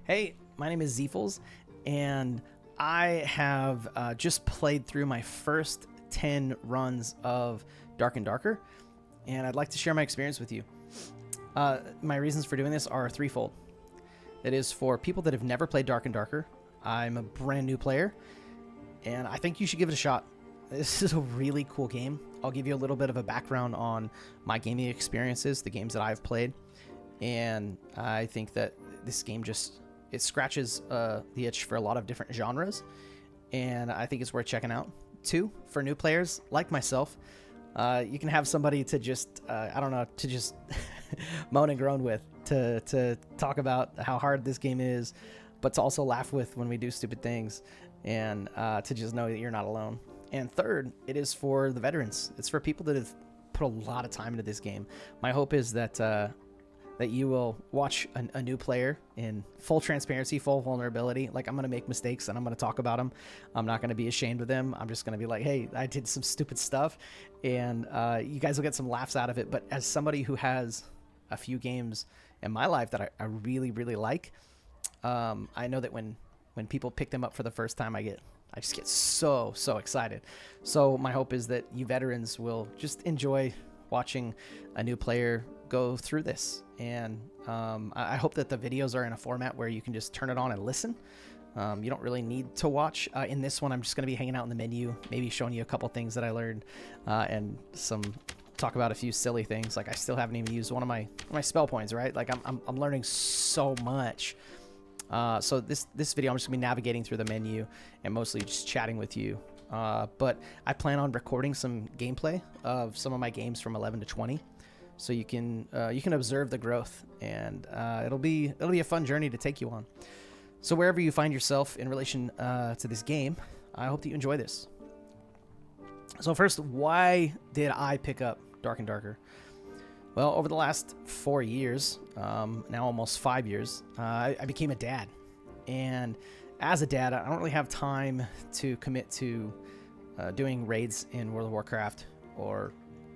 Hey, my name is Zeefles, and I have just played through my first 10 runs of Dark and Darker, and I'd like to share my experience with you. My reasons for doing this are threefold. It is for people that have never played Dark and Darker. I'm a brand new player, and I think you should give it a shot. This is a really cool game. I'll give you a little bit of a background on my gaming experiences, the games that I've played, and I think that this game it scratches the itch for a lot of different genres, and I think it's worth checking out. Two, for new players like myself, you can have somebody to just, to just moan and groan with, to talk about how hard this game is, but to also laugh with when we do stupid things, and to just know that you're not alone. And third, it is for the veterans. It's for people that have put a lot of time into this game. My hope is that that you will watch a new player in full transparency, full vulnerability. Like, I'm going to make mistakes and I'm going to talk about them. I'm not going to be ashamed of them. I'm just going to be like, hey, I did some stupid stuff, and you guys will get some laughs out of it. But as somebody who has a few games in my life that I really, really like, I know that when people pick them up for the first time, I just get so excited. So my hope is that you veterans will just enjoy watching a new player go through this. And I hope that the videos are in a format where you can just turn it on and listen. You don't really need to watch. In this one, I'm just going to be hanging out in the menu, maybe showing you a couple things that I learned, and talk about a few silly things. Like, I still haven't even used one of my spell points, right? Like, I'm learning so much. So this video, I'm just gonna be navigating through the menu and mostly just chatting with you. But I plan on recording some gameplay of some of my games from 11 to 20, so you can observe the growth, and it'll be a fun journey to take you on. So wherever you find yourself in relation to this game, I hope that you enjoy this. So first, why did I pick up Dark and Darker? Well, over the last 4 years, now almost 5 years, I became a dad. And as a dad, I don't really have time to commit to doing raids in World of Warcraft or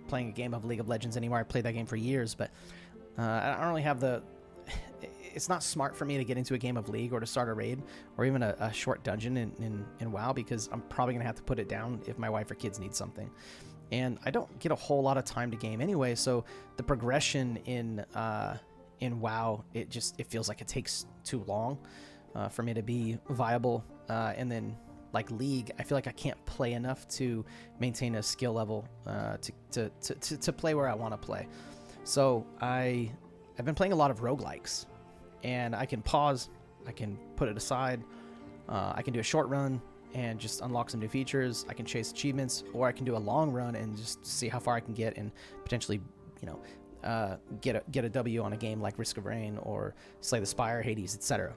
playing a game of League of Legends anymore. I played that game for years, but I don't really have it's not smart for me to get into a game of League or to start a raid or even a short dungeon in WoW, because I'm probably going to have to put it down if my wife or kids need something. And I don't get a whole lot of time to game anyway, so the progression in WoW, it feels like it takes too long for me to be viable. And then, like League, I feel like I can't play enough to maintain a skill level to play where I want to play. So I've been playing a lot of roguelikes, and I can pause, I can put it aside, I can do a short run and just unlock some new features. I can chase achievements, or I can do a long run and just see how far I can get and potentially, get a W on a game like Risk of Rain or Slay the Spire, Hades, etc.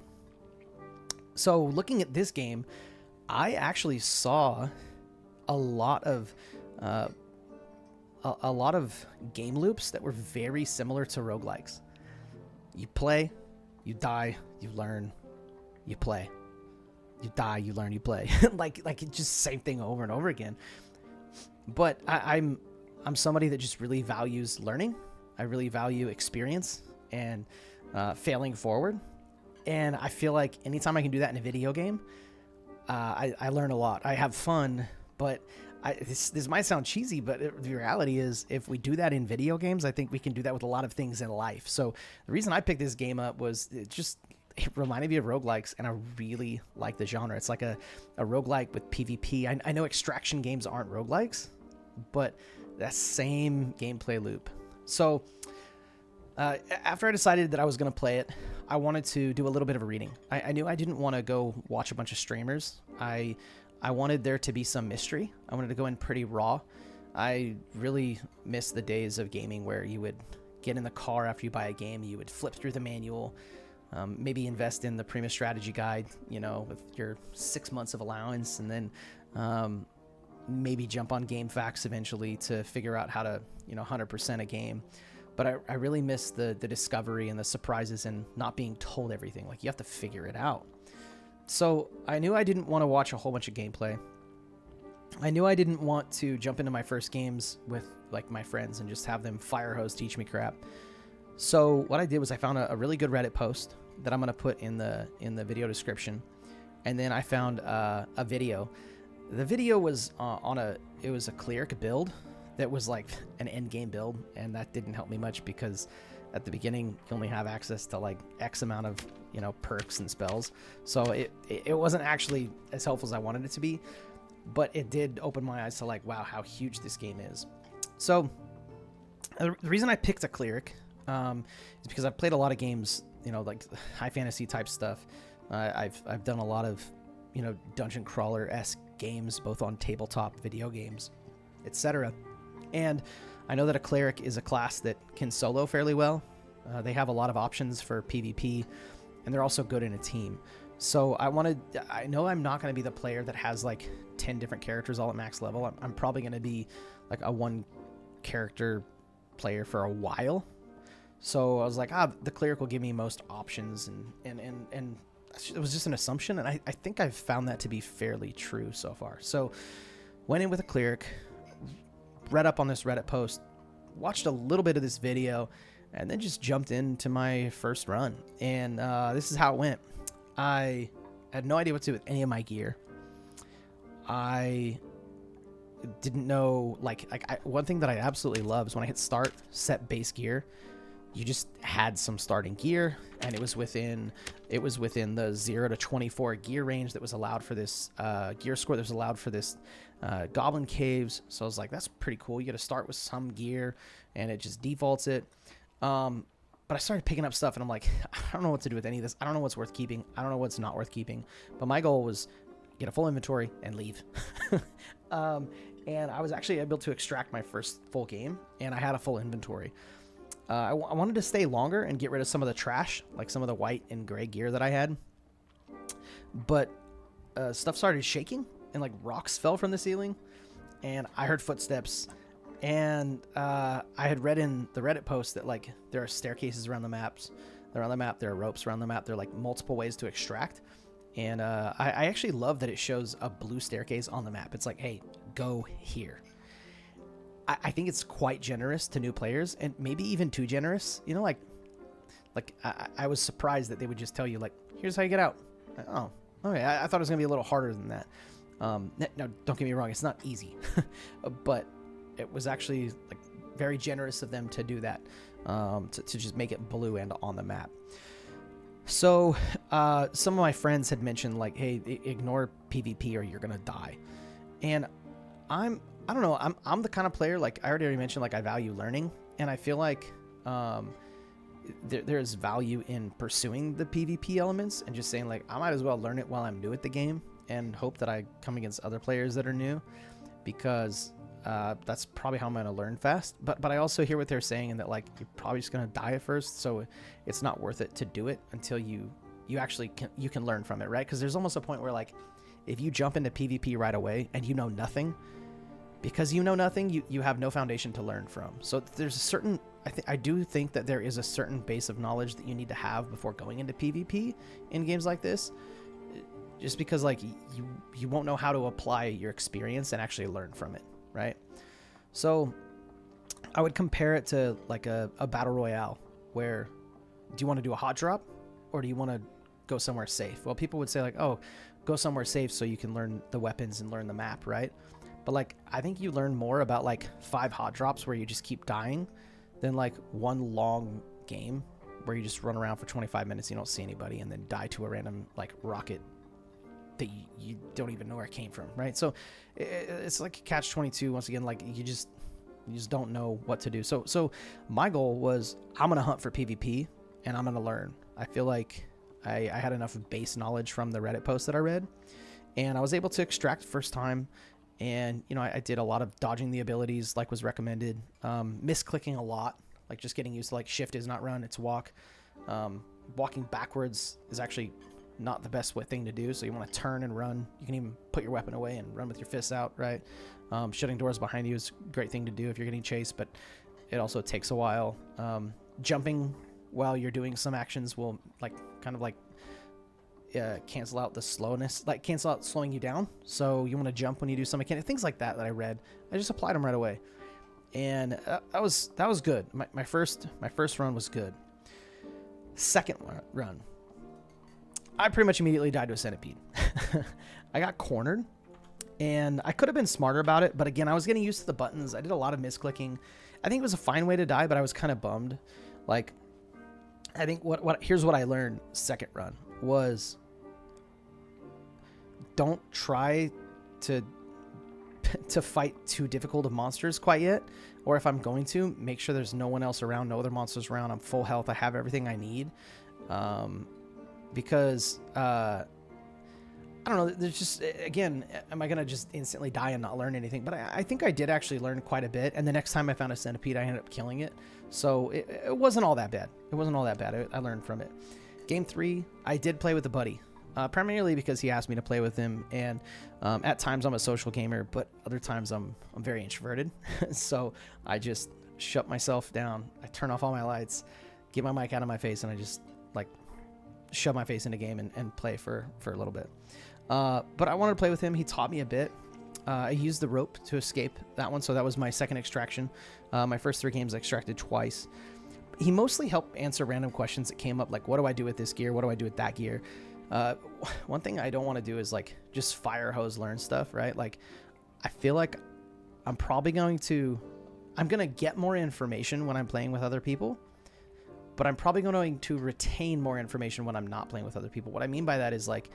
So looking at this game, I actually saw a lot of game loops that were very similar to roguelikes. You play, you die, you learn, you play. You die, you learn, you play. like it's just same thing over and over again. But I'm somebody that just really values learning. I really value experience and failing forward. And I feel like anytime I can do that in a video game, I learn a lot. I have fun, but this might sound cheesy, but the reality is, if we do that in video games, I think we can do that with a lot of things in life. So the reason I picked this game up was it reminded me of roguelikes, and I really like the genre. It's like a roguelike with PvP. I know extraction games aren't roguelikes, but that same gameplay loop. So after I decided that I was going to play it, I wanted to do a little bit of a reading. I knew I didn't want to go watch a bunch of streamers. I wanted there to be some mystery. I wanted to go in pretty raw. I really miss the days of gaming where you would get in the car after you buy a game, you would flip through the manual, maybe invest in the Prima strategy guide, with your 6 months of allowance, and then maybe jump on GameFAQs eventually to figure out how to 100% a game. But I really miss the discovery and the surprises and not being told everything. Like, you have to figure it out. So I knew I didn't want to watch a whole bunch of gameplay. I knew I didn't want to jump into my first games with like my friends and just have them fire hose teach me crap. So what I did was I found a really good Reddit post that I'm gonna put in the video description, and then I found a video. The video was it was a cleric build that was like an end game build, and that didn't help me much because at the beginning you only have access to like X amount of perks and spells, so it wasn't actually as helpful as I wanted it to be, but it did open my eyes to like, wow, how huge this game is. So the reason I picked a cleric is because I've played a lot of games, like high fantasy type stuff. I've done a lot of dungeon crawler-esque games, both on tabletop video games, etc. And I know that a cleric is a class that can solo fairly well. They have a lot of options for PvP, and they're also good in a team. So I know I'm not going to be the player that has like 10 different characters all at max level. I'm probably going to be like a one character player for a while. So I was like, the cleric will give me most options, and it was just an assumption, and I think I've found that to be fairly true so far. So went in with a cleric, read up on this Reddit post, watched a little bit of this video, and then just jumped into my first run. And this is how it went. I had no idea what to do with any of my gear. I didn't know, one thing that I absolutely love is when I hit start, set base gear, you just had some starting gear, and it was within the 0 to 24 gear range that was allowed for this gear score that was allowed for this Goblin Caves. So I was like, that's pretty cool. You got to start with some gear, and it just defaults it. But I started picking up stuff, and I'm like, I don't know what to do with any of this. I don't know what's worth keeping. I don't know what's not worth keeping. But my goal was get a full inventory and leave. And I was actually able to extract my first full game, and I had a full inventory. I wanted to stay longer and get rid of some of the trash, like some of the white and gray gear that I had. But stuff started shaking, and like rocks fell from the ceiling, and I heard footsteps. And I had read in the Reddit post that like there are staircases around the maps. They're on the map. There are ropes around the map. There are like multiple ways to extract. And I actually love that it shows a blue staircase on the map. It's like, hey, go here. I think it's quite generous to new players, and maybe even too generous. I was surprised that they would just tell you like, here's how you get out. Oh, okay. I thought it was gonna be a little harder than that. No, don't get me wrong. It's not easy, but it was actually like very generous of them to do that, to just make it blue and on the map. So some of my friends had mentioned like, hey, ignore PvP or you're gonna die. And I don't know, I'm the kind of player, like I already mentioned, like I value learning, and I feel like there's value in pursuing the PvP elements and just saying like, I might as well learn it while I'm new at the game and hope that I come against other players that are new, because that's probably how I'm going to learn fast. But I also hear what they're saying, and that like you're probably just going to die at first, so it's not worth it to do it until you actually can learn from it, right? Because there's almost a point where like if you jump into PvP right away and you know nothing, because you know nothing, you have no foundation to learn from. So there's a certain, I do think that there is a certain base of knowledge that you need to have before going into PvP in games like this, just because like you won't know how to apply your experience and actually learn from it, right? So I would compare it to like a battle royale, where do you want to do a hot drop or do you want to go somewhere safe? Well, people would say like, oh, go somewhere safe so you can learn the weapons and learn the map, right? But like, I think you learn more about like 5 hot drops where you just keep dying than like one long game where you just run around for 25 minutes, you don't see anybody, and then die to a random like rocket that you don't even know where it came from, right? So it's like catch-22 once again. Like you just don't know what to do. So my goal was, I'm gonna hunt for PvP and I'm gonna learn. I feel like I had enough base knowledge from the Reddit post that I read, and I was able to extract first time. And, you know, I did a lot of dodging the abilities like was recommended, misclicking a lot, like just getting used to like shift is not run, it's walk. Walking backwards is actually not the best thing to do. So you want to turn and run. You can even put your weapon away and run with your fists out, right? Shutting doors behind you is a great thing to do if you're getting chased, but it also takes a while. Jumping while you're doing some actions will like kind of like cancel out the slowness, like cancel out slowing you down. So you want to jump when you do some mechanic things like that I read. I just applied them right away, and that was good. My first run was good. Second run, I pretty much immediately died to a centipede. I got cornered, and I could have been smarter about it, but again, I was getting used to the buttons. I did a lot of misclicking. I think it was a fine way to die, but I was kind of bummed. Like, I think here's what I learned second run was don't try to fight too difficult of monsters quite yet, or if I'm going to, make sure there's no one else around, no other monsters around. I'm full health. I have everything I need. Because I don't know, there's just, again, am I going to just instantly die and not learn anything? But I think I did actually learn quite a bit, and the next time I found a centipede, I ended up killing it. So it wasn't all that bad. It wasn't all that bad. I learned from it. Game 3, I did play with a buddy, primarily because he asked me to play with him, and at times I'm a social gamer, but other times I'm very introverted. So I just shut myself down. I turn off all my lights, get my mic out of my face, and I just, like, shove my face in a game and play for a little bit. But I wanted to play with him. He taught me a bit. I used the rope to escape that one, so that was my second extraction. My first 3 games I extracted twice. He mostly helped answer random questions that came up, like, what do I do with this gear? What do I do with that gear? One thing I don't want to do is, like, just fire hose learn stuff, right? Like, I feel like I'm going to get more information when I'm playing with other people, but I'm probably going to retain more information when I'm not playing with other people. What I mean by that is, like,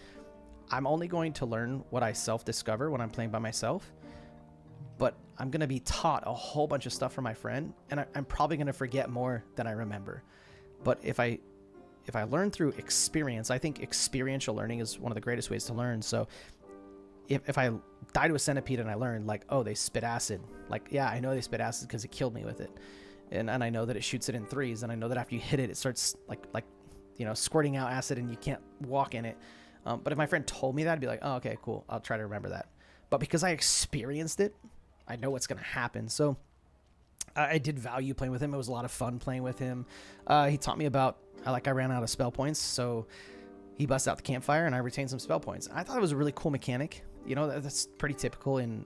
I'm only going to learn what I self-discover when I'm playing by myself, but I'm going to be taught a whole bunch of stuff from my friend, and I'm probably going to forget more than I remember. But if I learn through experience, I think experiential learning is one of the greatest ways to learn. So if I die to a centipede and I learn, like, oh, they spit acid. Like, yeah, I know they spit acid because it killed me with it. And I know that it shoots it in threes, and I know that after you hit it, it starts like squirting out acid, and you can't walk in it. But if my friend told me that, I'd be like, oh, okay, cool. I'll try to remember that. But because I experienced it, I know what's going to happen. So I did value playing with him. It was a lot of fun playing with him. He taught me about, I ran out of spell points, so he busted out the campfire, and I retained some spell points. I thought it was a really cool mechanic. That's pretty typical in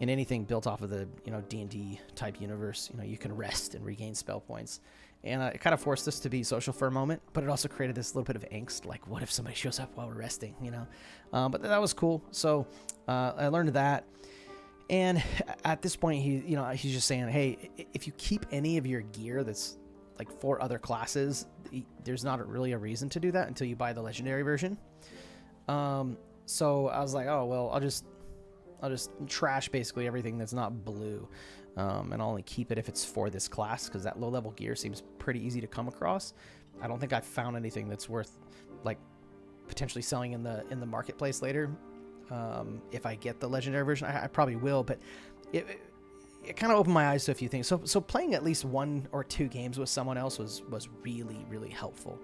anything built off of the D&D type universe. You can rest and regain spell points, and it kind of forced us to be social for a moment. But it also created this little bit of angst, like, what if somebody shows up while we're resting? But that was cool. So I learned that, and at this point, he's just saying, hey, if you keep any of your gear that's like for other classes, there's not really a reason to do that until you buy the legendary version. So I was like, oh, well, I'll just trash basically everything that's not blue, and I'll only keep it if it's for this class, because that low level gear seems pretty easy to come across. I don't think I've found anything that's worth, like, potentially selling in the marketplace later. If I get the legendary version, I probably will, but it kind of opened my eyes to a few things. So playing at least 1 or 2 games with someone else was really, really helpful.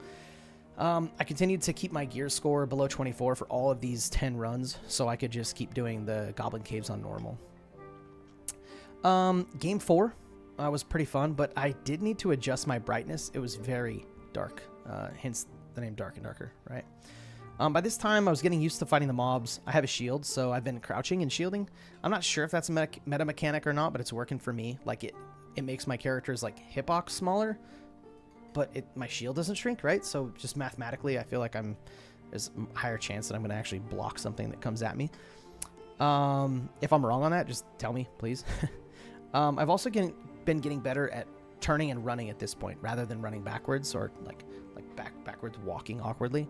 I continued to keep my gear score below 24 for all of these 10 runs, so I could just keep doing the Goblin Caves on normal. Game 4 was pretty fun, but I did need to adjust my brightness. It was very dark, hence the name Dark and Darker, right? By this time, I was getting used to fighting the mobs. I have a shield, so I've been crouching and shielding. I'm not sure if that's a meta mechanic or not, but it's working for me. Like, it makes my character's, like, hitbox smaller, but my shield doesn't shrink, right? So just mathematically, I feel like there's a higher chance that I'm going to actually block something that comes at me. If I'm wrong on that, just tell me, please. I've also been getting better at turning and running at this point, rather than running backwards or like backwards walking awkwardly.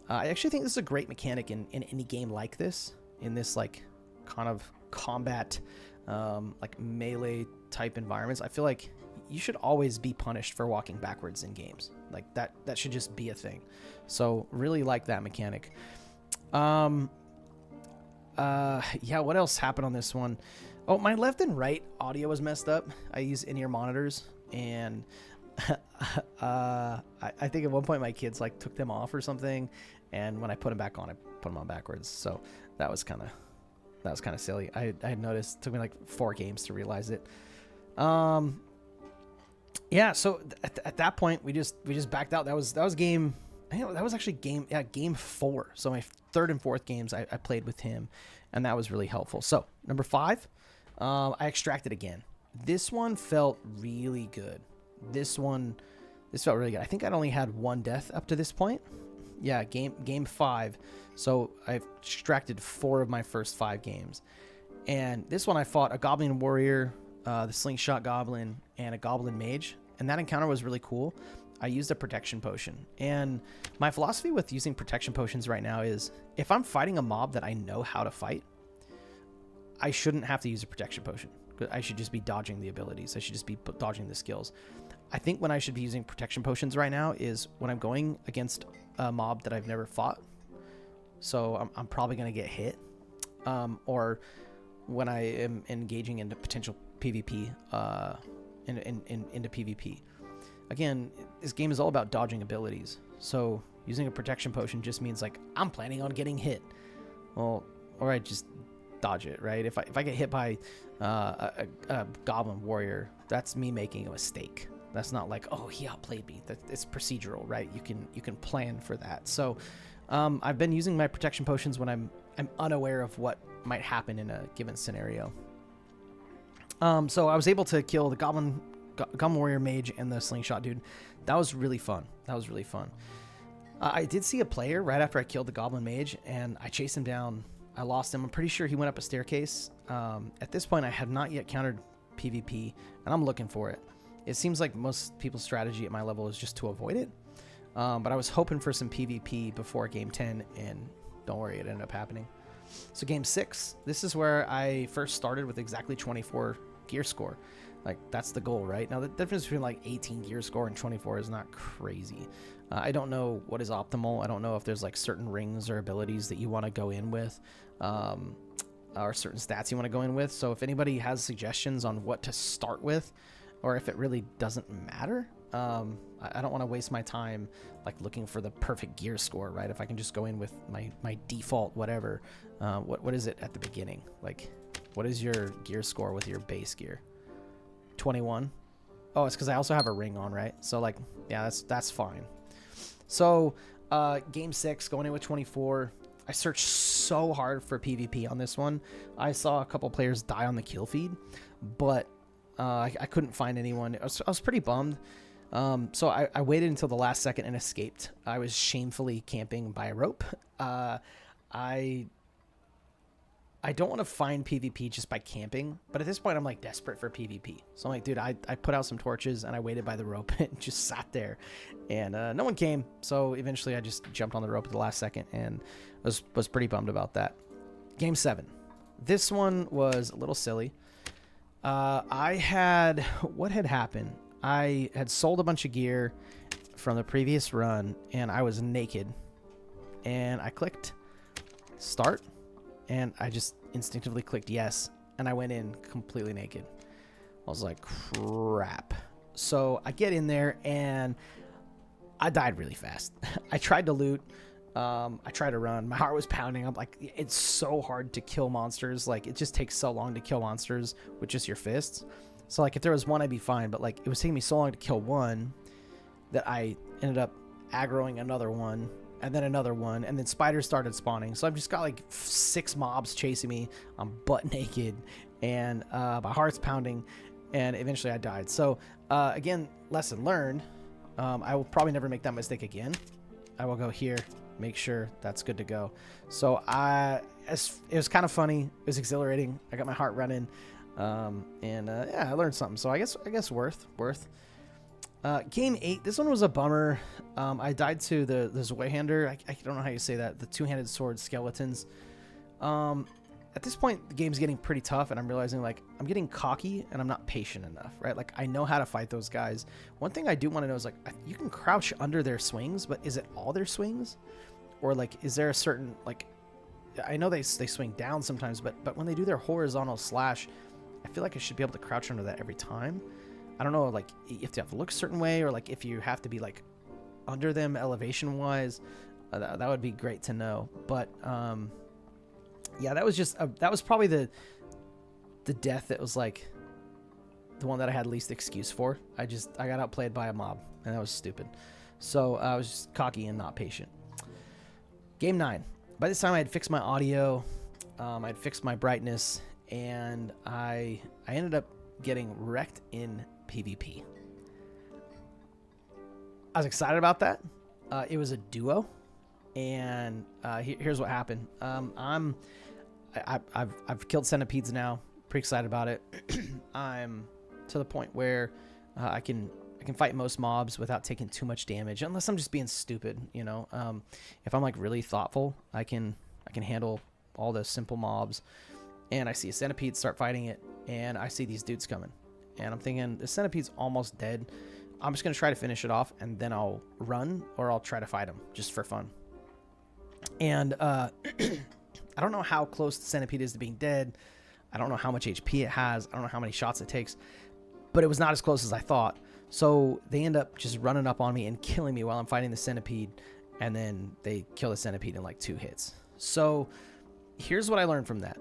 I actually think this is a great mechanic in any game like this, in this, like, kind of combat, like, melee type environments. I feel like you should always be punished for walking backwards in games. Like, that should just be a thing. So really like that mechanic. Yeah, what else happened on this one? Oh, my left and right audio was messed up. I use in-ear monitors, and I think at one point my kids, like, took them off or something, and when I put them back on, I put them on backwards. So that was kind of silly. I had noticed. It took me like 4 games to realize it. Yeah. So at that point, we just backed out. That was game. I think that was actually game 4. So my 3rd and 4th games I played with him, and that was really helpful. So number 5, I extracted again. This one felt really good. This felt really good. I think I'd only had 1 death up to this point. Yeah, game 5. So I've extracted 4 of my first 5 games. And this one I fought a Goblin Warrior, the Slingshot Goblin, and a Goblin Mage. And that encounter was really cool. I used a protection potion. And my philosophy with using protection potions right now is if I'm fighting a mob that I know how to fight, I shouldn't have to use a protection potion. I should just be dodging the abilities. I should just be dodging the skills. I think when I should be using protection potions right now is when I'm going against a mob that I've never fought. So I'm probably going to get hit. Or when I am engaging into potential PvP, into PvP. Again, this game is all about dodging abilities. So using a protection potion just means like I'm planning on getting hit. Well, or I just dodge it, right? If I get hit by a Goblin Warrior, that's me making a mistake. That's not like, oh, he outplayed me. It's procedural, right? You can plan for that. So I've been using my protection potions when I'm unaware of what might happen in a given scenario. So I was able to kill the Goblin Warrior Mage and the Slingshot dude. That was really fun. I did see a player right after I killed the Goblin Mage, and I chased him down. I lost him. I'm pretty sure he went up a staircase. At this point, I have not yet countered PvP, and I'm looking for it. It seems like most people's strategy at my level is just to avoid it. But I was hoping for some PvP before Game 10, and don't worry, it ended up happening. So Game 6, this is where I first started with exactly 24 gear score. Like, that's the goal, right? Now, the difference between, like, 18 gear score and 24 is not crazy. I don't know what is optimal. I don't know if there's, like, certain rings or abilities that you want to go in with, or certain stats you want to go in with. So if anybody has suggestions on what to start with, or if it really doesn't matter, I don't want to waste my time, like, looking for the perfect gear score, right? If I can just go in with my default whatever. What is it at the beginning? Like, what is your gear score with your base gear? 21. Oh, it's because I also have a ring on, right? So, like, yeah, that's fine. So Game 6, going in with 24. I searched so hard for PvP on this one. I saw a couple players die on the kill feed, but I couldn't find anyone. I was pretty bummed. So I waited until the last second and escaped. I was shamefully camping by a rope. I don't want to find PvP just by camping, but at this point I'm like desperate for PvP. So I'm like, dude, I put out some torches and I waited by the rope and just sat there, and no one came. So eventually I just jumped on the rope at the last second and was pretty bummed about that. Game 7. This one was a little silly. What had happened? I had sold a bunch of gear from the previous run and I was naked, and I clicked start. And I just instinctively clicked yes, and I went in completely naked. I was like, crap. So I get in there, and I died really fast. I tried to loot. I tried to run. My heart was pounding. I'm like, it's so hard to kill monsters. Like, it just takes so long to kill monsters with just your fists. So, like, if there was one, I'd be fine. But, like, it was taking me so long to kill one that I ended up aggroing another one. And then another one, and then spiders started spawning. So I've just got like 6 mobs chasing me. I'm butt naked, and my heart's pounding, and eventually I died. So again, lesson learned. I will probably never make that mistake again. I will go here, make sure that's good to go. So it was kind of funny. It was exhilarating. I got my heart running, and yeah, I learned something. So I guess worth. Game 8, this one was a bummer. I died to the Zweihander. I don't know how you say that. The two-handed sword skeletons. At this point, the game's getting pretty tough, and I'm realizing, like, I'm getting cocky, and I'm not patient enough, right? Like, I know how to fight those guys. One thing I do want to know is, like, you can crouch under their swings, but is it all their swings? Or, like, is there a certain, like, I know they swing down sometimes, but when they do their horizontal slash, I feel like I should be able to crouch under that every time. I don't know, like, if you have to look a certain way, or like if you have to be like under them elevation wise. That would be great to know. But yeah, that was probably the death that was like the one that I had least excuse for. I got outplayed by a mob, and that was stupid. So I was just cocky and not patient. Game 9. By this time I had fixed my audio, I'd fixed my brightness, and I ended up getting wrecked in PvP. I was excited about that. It was a duo. And here's what happened. I've killed centipedes now. Pretty excited about it. I'm to the point where I can fight most mobs without taking too much damage, unless I'm just being stupid. You know, if I'm like really thoughtful, I can handle all the simple mobs. And I see a centipede, start fighting it, and I see these dudes coming, and I'm thinking the centipede's almost dead. I'm just gonna try to finish it off, and then I'll run, or I'll try to fight him just for fun. And I don't know how close the centipede is to being dead. I don't know how much HP it has. I don't know how many shots it takes, but it was not as close as I thought. So they end up just running up on me and killing me while I'm fighting the centipede, and then they kill the centipede in like 2 hits. So here's what I learned from that.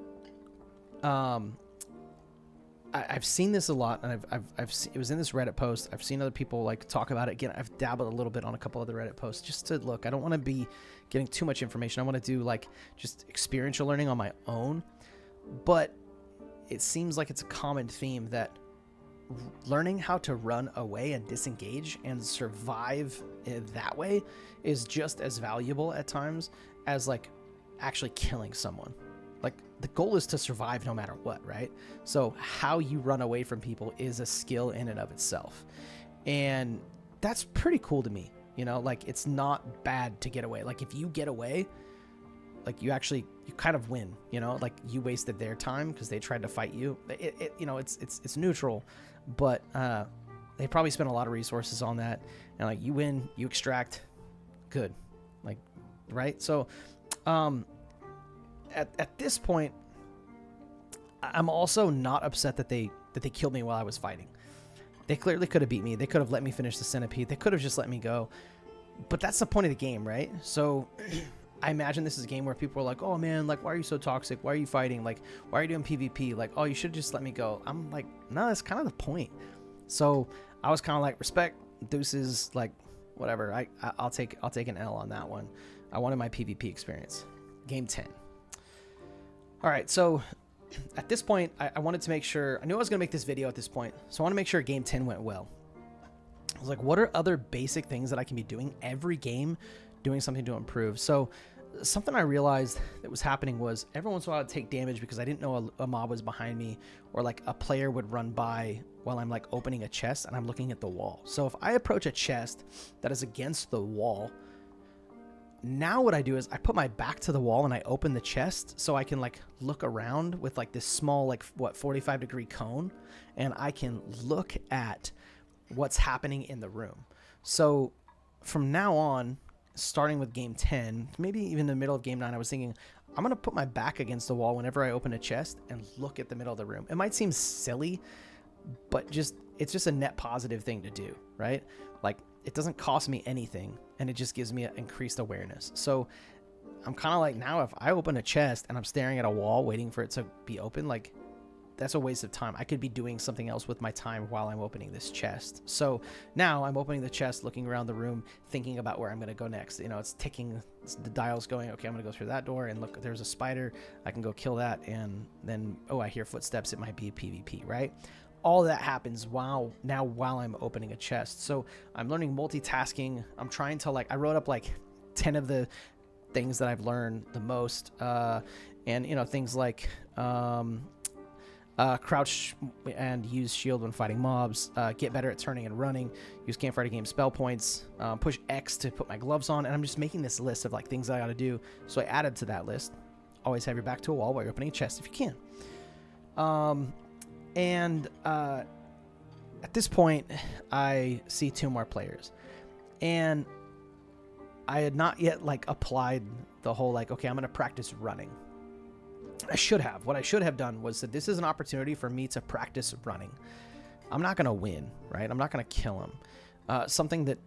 I've seen this a lot, and it was in this Reddit post. I've seen other people like talk about it. Again, I've dabbled a little bit on a couple other Reddit posts just to look. I don't want to be getting too much information. I want to do like just experiential learning on my own. But it seems like it's a common theme that learning how to run away and disengage and survive that way is just as valuable at times as like actually killing someone. Like, the goal is to survive no matter what, right? So how you run away from people is a skill in and of itself. And that's pretty cool to me. You know, like, it's not bad to get away. Like, if you get away, like, you kind of win, you know? Like, you wasted their time because they tried to fight you. You know, it's neutral, but they probably spent a lot of resources on that. And, like, you win, you extract, good. Like, right? So, at this point, I'm also not upset that they killed me while I was fighting. They clearly could have beat me. They could have let me finish the centipede. They could have just let me go. But that's the point of the game, right? So I imagine this is a game where people are like, oh man, like, why are you so toxic? Why are you fighting? Like, why are you doing PvP? Like, oh, you should just let me go. I'm like, no, that's kind of the point. So I was kind of like, respect, deuces, like, whatever. I'll take an L on that one. I wanted my PvP experience. Game 10. All right, so at this point, I wanted to make sure, I knew I was going to make this video at this point, so I want to make sure game 10 went well. I was like, what are other basic things that I can be doing every game, doing something to improve? So something I realized that was happening was every once in a while I'd take damage because I didn't know a mob was behind me, or like a player would run by while I'm like opening a chest and I'm looking at the wall. So if I approach a chest that is against the wall, now what I do is I put my back to the wall and I open the chest so I can like look around with like this small, like, what, 45-degree cone, and I can look at what's happening in the room. So from now on, starting with game 10, maybe even the middle of game 9, I was thinking, I'm going to put my back against the wall whenever I open a chest and look at the middle of the room. It might seem silly, but it's just a net positive thing to do, right? Like, it doesn't cost me anything, and it just gives me an increased awareness. So I'm kind of like, now if I open a chest and I'm staring at a wall waiting for it to be open, like, that's a waste of time. I could be doing something else with my time while I'm opening this chest. So now I'm opening the chest, looking around the room, thinking about where I'm going to go next. You know, it's ticking, the dial's going, okay, I'm going to go through that door, and look, there's a spider. I can go kill that, and then, oh, I hear footsteps. It might be PvP, right? All that happens while I'm opening a chest. So I'm learning multitasking. I'm trying to, like, I wrote up like 10 of the things that I've learned the most. And, you know, things like crouch and use shield when fighting mobs, get better at turning and running, use campfire to gain spell points, push X to put my gloves on. And I'm just making this list of like things I got to do. So I added to that list, always have your back to a wall while you're opening a chest if you can. And at this point, I see 2 more players, and I had not yet like applied the whole like, okay, I'm going to practice running. I should have. What I should have done was that this is an opportunity for me to practice running. I'm not going to win, right? I'm not going to kill him. Something that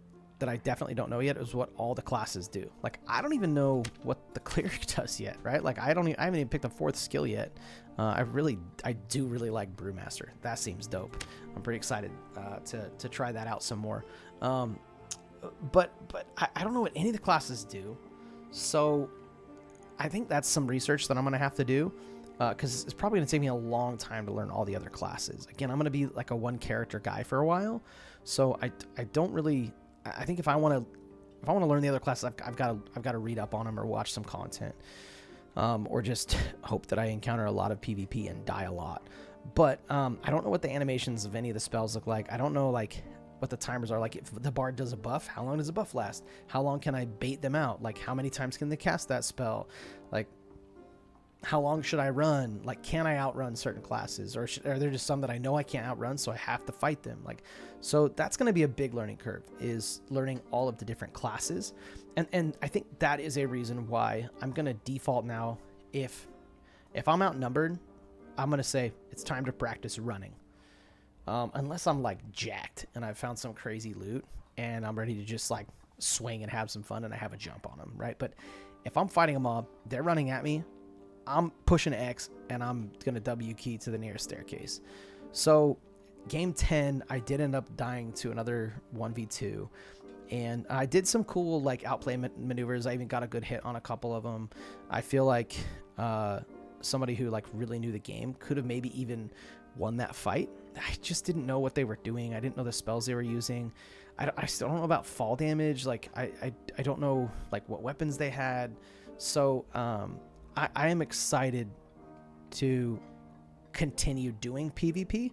I definitely don't know yet is what all the classes do. Like, I don't even know what the cleric does yet, right? Like, I haven't even picked a 4th skill yet. I do really like Brewmaster. That seems dope. I'm pretty excited to try that out some more. But I don't know what any of the classes do. So I think that's some research that I'm going to have to do, because it's probably going to take me a long time to learn all the other classes. Again, I'm going to be like a 1-character guy for a while. So I don't really... I think if I want if I want to learn the other classes, I've got to read up on them or watch some content, or just hope that I encounter a lot of PvP and die a lot. But I don't know what the animations of any of the spells look like. I don't know like what the timers are. Like if the bard does a buff, how long does a buff last? How long can I bait them out? Like how many times can they cast that spell? Like how long should I run? Like can I outrun certain classes, or are there just some that I know I can't outrun, so I have to fight them? Like, so that's going to be a big learning curve, is learning all of the different classes. And I think that is a reason why I'm going to default now. If I'm outnumbered, I'm going to say it's time to practice running. Unless I'm like jacked and I've found some crazy loot and I'm ready to just like swing and have some fun and I have a jump on them, right? But if I'm fighting a mob, they're running at me, I'm pushing X and I'm going to W key to the nearest staircase. So game 10, I did end up dying to another 1v2. And I did some cool like outplay maneuvers. I even got a good hit on a couple of them. I feel like somebody who like really knew the game could have maybe even won that fight. I just didn't know what they were doing. I didn't know the spells they were using. I still don't know about fall damage. Like I don't know like what weapons they had. So I am excited to continue doing PvP,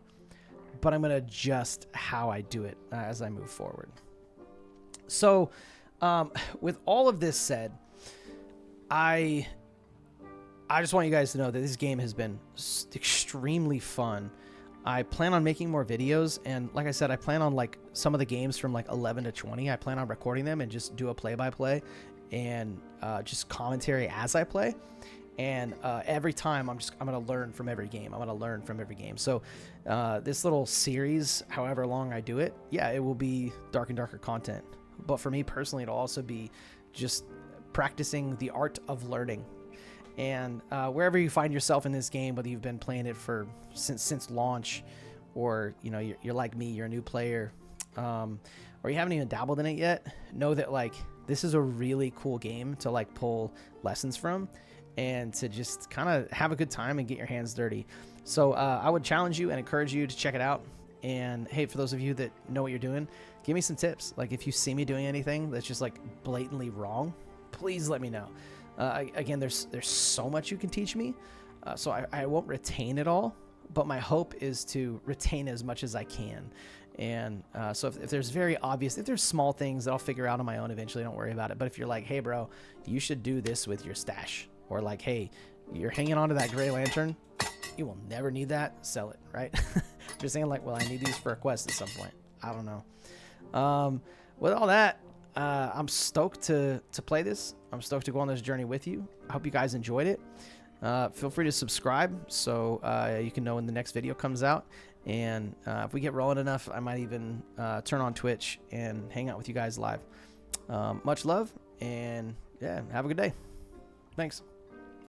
but I'm going to adjust how I do it as I move forward. So with all of this said, I just want you guys to know that this game has been extremely fun. I plan on making more videos, and like I said, I plan on like some of the games from like 11 to 20. I plan on recording them and just do a play-by-play and just commentary as I play. And every time I'm gonna learn from every game. So this little series, however long I do it, yeah, it will be Dark and Darker content. But for me personally, it'll also be just practicing the art of learning. And wherever you find yourself in this game, whether you've been playing it since launch, or you know you're like me, you're a new player, or you haven't even dabbled in it yet, know that like this is a really cool game to like pull lessons from and to just kind of have a good time and get your hands dirty. So I would challenge you and encourage you to check it out. And hey, for those of you that know what you're doing, give me some tips. Like if you see me doing anything that's just like blatantly wrong, please let me know. Again, there's so much you can teach me, so I won't retain it all, but my hope is to retain as much as I can. And so if there's if there's small things that I'll figure out on my own eventually, don't worry about it. But if you're like, hey bro, you should do this with your stash, or like, hey, you're hanging on to that gray lantern, you will never need that, sell it, right? Just saying like, well, I need these for a quest at some point. I don't know. With all that, I'm stoked to play this. I'm stoked to go on this journey with you. I hope you guys enjoyed it. Feel free to subscribe so you can know when the next video comes out. And if we get rolling enough, I might even turn on Twitch and hang out with you guys live. Much love, and yeah, have a good day. Thanks.